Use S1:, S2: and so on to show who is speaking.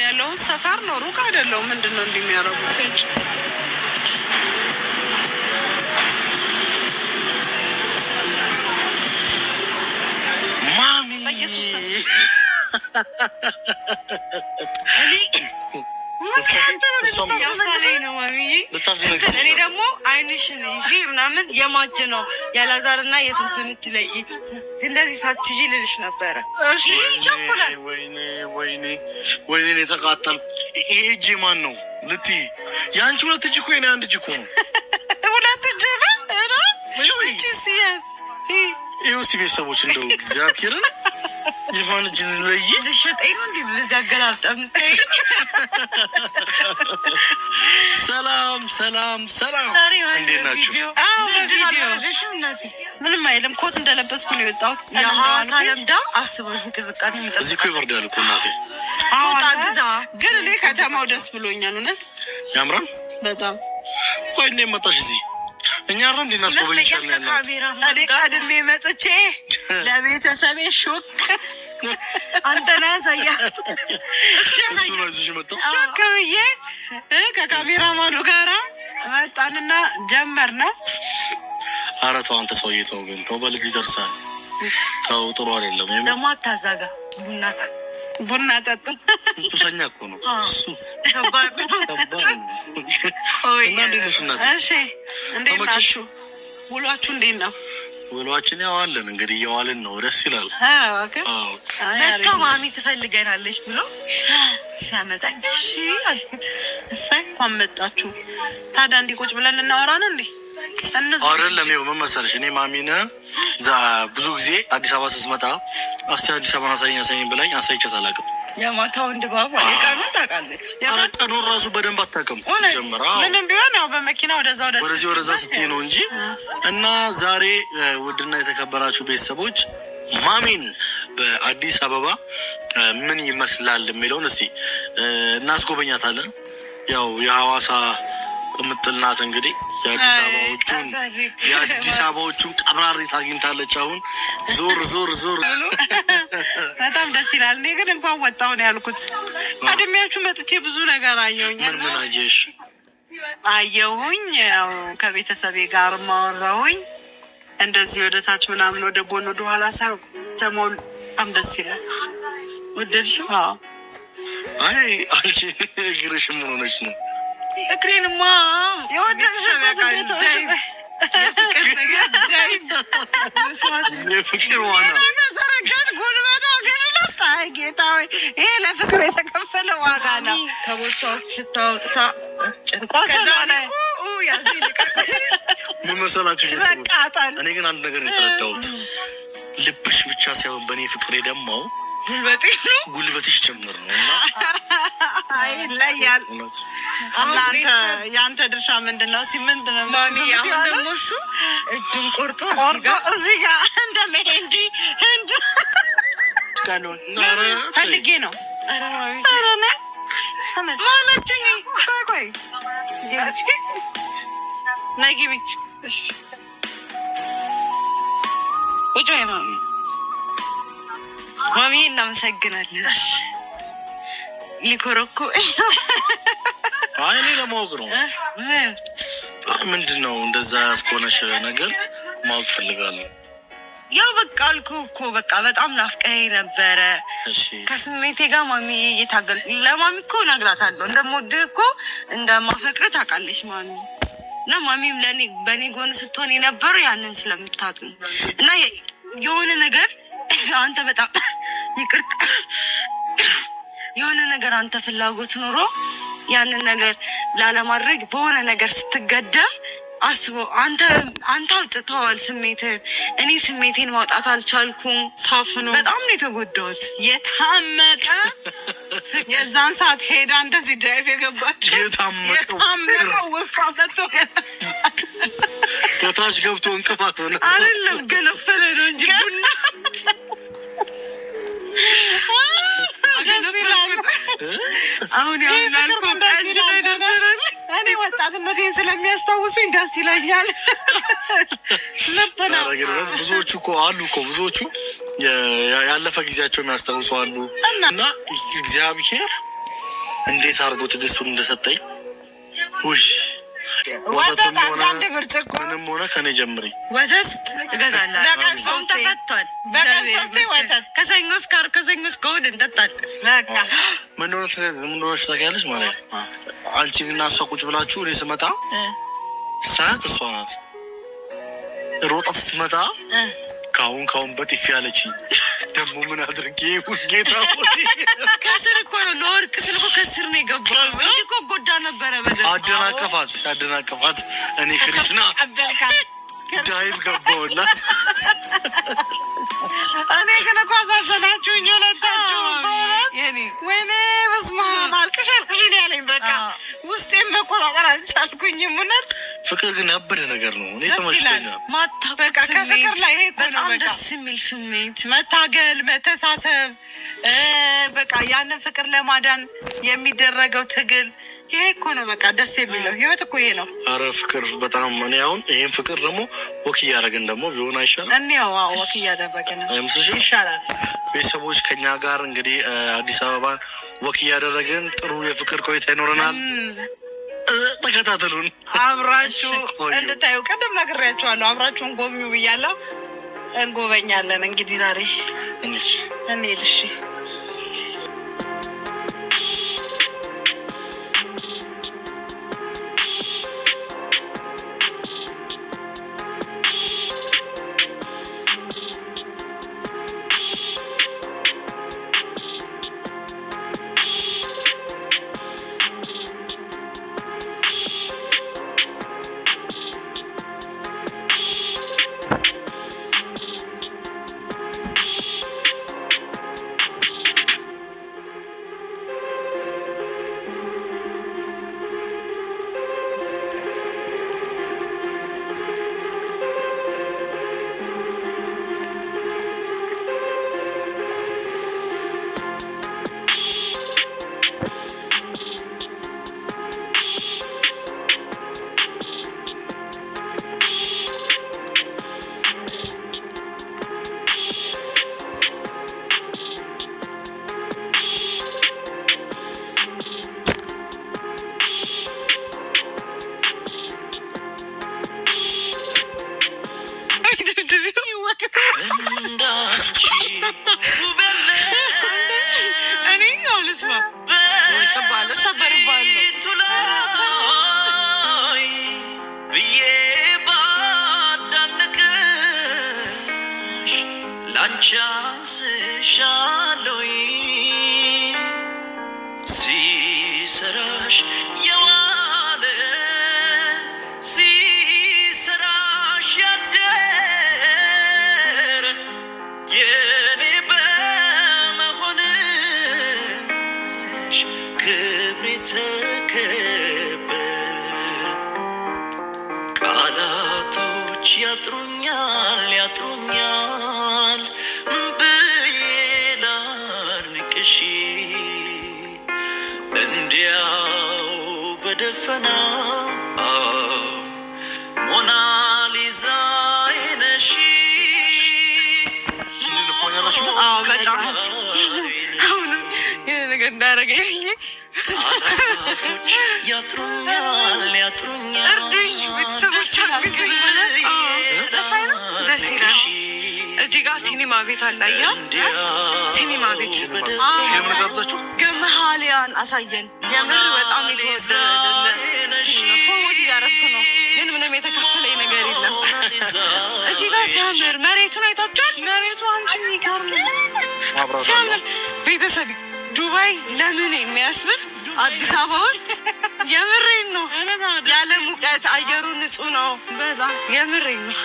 S1: ያለው ሰፈር ነው፣ ሩቅ አይደለም። ምንድነው እንደሚያረጉት?
S2: ማሚ
S1: ኢየሱስ እኔ ደግሞ አይንሽን ይዤ ምናምን የማጅ ነው ያላዛርና የትንሱንት ላይ እንደዚህ ሳትይዤ ልልሽ ነበረ። ይቸኩላል።
S2: ወይኔ የተቃጠልኩ። ይሄ እጄ ማን ነው ልትይ? የአንቺ ሁለት እጅ እኮ የእኔ አንድ እጅ እኮ ነው።
S1: ሁለት እጅ ነው።
S2: ይህ ውስጥ ቤተሰቦች እንደው እግዚአብሔርን የማን እጅ ለይ
S1: ልሸጠኝ ነው እንዲ ልዛገላልጠም።
S2: ሰላም እንዴት ናችሁ?
S1: ምንም አይልም። ኮት እንደለበስኩ ነው የወጣሁት።
S3: የሐዋሳ ለምዳ አስበው ዝቅዝቃት የሚጠብቅ
S2: እዚህ እኮ ይበርዳል እኮ እናቴ።
S1: ግን እኔ ከተማው ደስ ብሎኛል። እውነት
S2: ያምራል
S1: በጣም።
S2: ቆይ እንዴት መጣሽ እዚህ? እኛ ራ እንዲናስጎበኝቻለን ያለ
S1: እኔ ቀድሜ መጥቼ ለቤተሰቤ ሹክ
S3: አንተና ያሳያ
S1: ሹክ ብዬ ከካሜራማኑ ጋራ መጣንና ጀመርነ።
S2: ኧረ ተው አንተ ሰውዬ ተው፣ ግን ተው በልጅ ይደርሳል። ተው ጥሩ አይደለም።
S3: ደግሞ አታዛጋ።
S1: ቡና ጠጥ
S2: ሱሰኛ እኮ ነው። ከባድ ነው። እና እንዴት ነሽ እናቴ?
S1: እሺ እንዴት ናችሁ? ውሏችሁ እንዴት ነው?
S2: ውሏችን ያው አለን እንግዲህ እየዋልን ነው። ደስ ይላል።
S3: በቃ ማሚ ትፈልገናለች ብሎ ሲያመጣኝ እሺ አልኩት።
S1: እሰይ እንኳን መጣችሁ። ታዲያ እንዲህ ቁጭ ብለን ልናወራ ነው እንዴ?
S2: አይደለም። ይኸው ምን መሰለሽ፣ እኔ ማሚነ ብዙ ጊዜ አዲስ አበባ ስትመጣ አዲስ አበባን አሳይኝ ብላኝ አሳይቻት አላውቅም።
S3: የማታውን ድባብ ቀኑን ታውቃለች።
S2: ቀኑን ራሱ በደንብ አታውቅም። ጀምራ
S1: ምንም ቢሆን ያው በመኪና
S2: ወደዛ ስትይ ነው እንጂ። እና ዛሬ ውድና የተከበራችሁ ቤተሰቦች ማሚን በአዲስ አበባ ምን ይመስላል የሚለውን እስቲ እናስጎበኛታለን። ያው የሐዋሳ ቅምጥል ናት እንግዲህ የአዲስ አበባዎቹን ቀብራሪት አግኝታለች። አሁን ዞር
S1: በጣም ደስ ይላል። እኔ ግን እንኳን ወጣሁ ነው ያልኩት። አድሜያችሁ መጥቼ ብዙ ነገር አየሁኝ።
S2: ምን አየሽ?
S1: አየሁኝ ያው ከቤተሰቤ ጋር ማወራሁኝ እንደዚህ ወደ ታች ምናምን ወደ ጎን ወደ ኋላ ሰሞን በጣም ደስ ይላል። ወደድሽው?
S2: አይ አንቺ እግርሽ ምን ሆነች ነው?
S3: እግሬንማ
S2: የፍቅር ዋና
S1: ሰረጋት ጉልበቷ ገለጣ። ጌታ ሆይ ይሄ ለፍቅር የተከፈለ ዋጋ ነው።
S3: ከቦታዎች ስታወጣ
S2: ምን መሰላችሁ? እኔ ግን አንድ ነገር የተረዳሁት ልብሽ ብቻ ሳይሆን በእኔ ፍቅር የደማው ጉልበትሽ ጭምር ነው። እና
S1: ይለያል። እናንተ የአንተ ድርሻ ምንድን ነው? ምንድን ነው
S3: ማሚ? አሁን ደግሞ እሱ እጁን ቆርጦ
S1: እዚህ ጋር እንደ መሄንዲ ህንድ ፈልጌ ነው።
S3: ማናችን
S1: ቆይ ነይ ግቢ። ውጭ ወይ
S3: ማሚ እናመሰግናለን። ሊኮረኩ
S2: እኔ ለማወቅ ነው። ምንድን ነው እንደዛ ያስኮነሽ ነገር ማወቅ ፈልጋለሁ።
S3: ያው በቃ አልኩህ እኮ በቃ በጣም ናፍቀኸኝ ነበረ። ከስሜቴ ጋር ማሚ እየታገልኩ ለማሚ እኮ እነግራታለሁ እንደምወድህ እኮ እንደማፈቅርህ ታውቃለች ማሚ። እና ማሚም ለእኔ በእኔ ጎን ስትሆን የነበረው ያንን ስለምታውቅ ነው። እና የሆነ ነገር አንተ በጣም ይቅርታ የሆነ ነገር አንተ ፍላጎት ኖሮ ያንን ነገር ላለማድረግ በሆነ ነገር ስትገደም አስበው። አንተ አውጥተዋል ስሜትን። እኔ ስሜቴን ማውጣት አልቻልኩም። ታፍኖ በጣም ነው የተጎዳሁት።
S1: የታመቀ የዛን ሰዓት ሄዳ እንደዚህ ድራይቭ የገባችው የታመቀ ውስጧ ፈቶ
S2: ከታች ገብቶ እንቅፋት ሆነ
S3: አይደለም ገነፈለ ነው እንጂ ቡና አሁን
S1: እኔ ወጣትነቴን ስለሚያስታውሱኝ ደስ ይለኛል።
S2: ብዙዎቹ እኮ አሉ እኮ ብዙዎቹ ያለፈ ጊዜያቸው የሚያስታውሱ አሉ። እና እግዚአብሔር እንዴት አድርጎ ትዕግስቱን እንደሰጠኝ ውይ
S1: ወተት አንድ ብርጭቆ
S2: ምንም ሆነ ከኔ ጀምሪ
S3: ወተት እገዛለሁ። በቀን 3 ተፈቷል። በቀን 3 ወተት ከሰኞ እስከ ዓርብ ከሰኞ እስከ እሑድ እንጠጣለን። በቃ
S2: ምን ሆነ ታውቂያለሽ ማለት አንቺ እና እሷ ቁጭ ብላችሁ እኔ ስመጣ ሰዓት እሷ ናት ሮጣ ስትመጣ ካሁን በጥፊ ያለችኝ ደግሞ ምን አድርጌ ጌታ
S3: ከስር እኮ ነው ለወርቅ ስልኮ ከስር ነው የገባው እኮ ጎዳ ነበረ በደንብ
S2: አደናቀፋት እኔ ክርስና ዳይቭ ገባሁላት
S1: እኔ ግን እኮ አሳዘናችሁኝ ሁለታችሁ ወይኔ በስመ አብ አልቅሽ ነው ያለኝ በቃ ውስጤን መቆጣጠር አልቻልኩኝም እውነት
S2: ፍቅር ግን ያበደ ነገር ነው እኔ ተመችቶኛል
S1: ማታ በቃ ከፍቅር ላይ ይሄ ነው በቃ
S3: ደስ የሚል ስሜት
S1: መታገል መተሳሰብ በቃ ያንን ፍቅር ለማዳን የሚደረገው ትግል ይሄ እኮ ነው በቃ ደስ የሚለው ህይወት እኮ ይሄ ነው።
S2: አረ ፍቅር በጣም እኔ አሁን ይሄን ፍቅር ደግሞ ወክ እያደረግን ደግሞ ቢሆን አይሻልም?
S1: እኔው ወክ እያደረግን ይሻላል።
S2: ቤተሰቦች ከኛ ጋር እንግዲህ አዲስ አበባ ወክ እያደረግን ጥሩ የፍቅር ቆይታ ይኖረናል። ተከታተሉን፣
S1: አብራችሁ እንድታዩ ቀደም ነግሬያችኋለሁ። አብራችሁን ጎብኙ ብያለሁ። እንጎበኛለን እንግዲህ ዛሬ እንሂድ። እሺ
S4: ሲሰራሽ የዋለ ሲሰራሽ ያደረ የኔ በመሆንሽ ክብሬ ተከበረ። ቃላቶች ያጥሩኛል ብዬ ላርቅሽ እንዲያው በደፈና ሞናሊዛ አይነሽ
S3: በጣም ይሄ ነገር እንዳረገኝ
S4: ቃላቶች ያጥሩኛል
S3: እርዱኝ ቤተሰቦች አግዙኝ ደስ ይላል። እዚህ ጋር ሲኒማ ቤት አላያ ሲኒማ ቤት ገመሃሊያን አሳየን። የምር በጣም የተወደደ ፎሞት እያረፍኩ ነው፣ ግን ምንም የተከፈለኝ ነገር የለም። እዚህ ጋር ሲያምር መሬቱን አይታችኋል? መሬቱ አንቺ የሚገርም ሲያምር ቤተሰብ ዱባይ ለምን የሚያስብል አዲስ አበባ ውስጥ የምሬን ነው። ያለ ሙቀት አየሩ ንጹህ ነው። በጣም የምሬን ነው።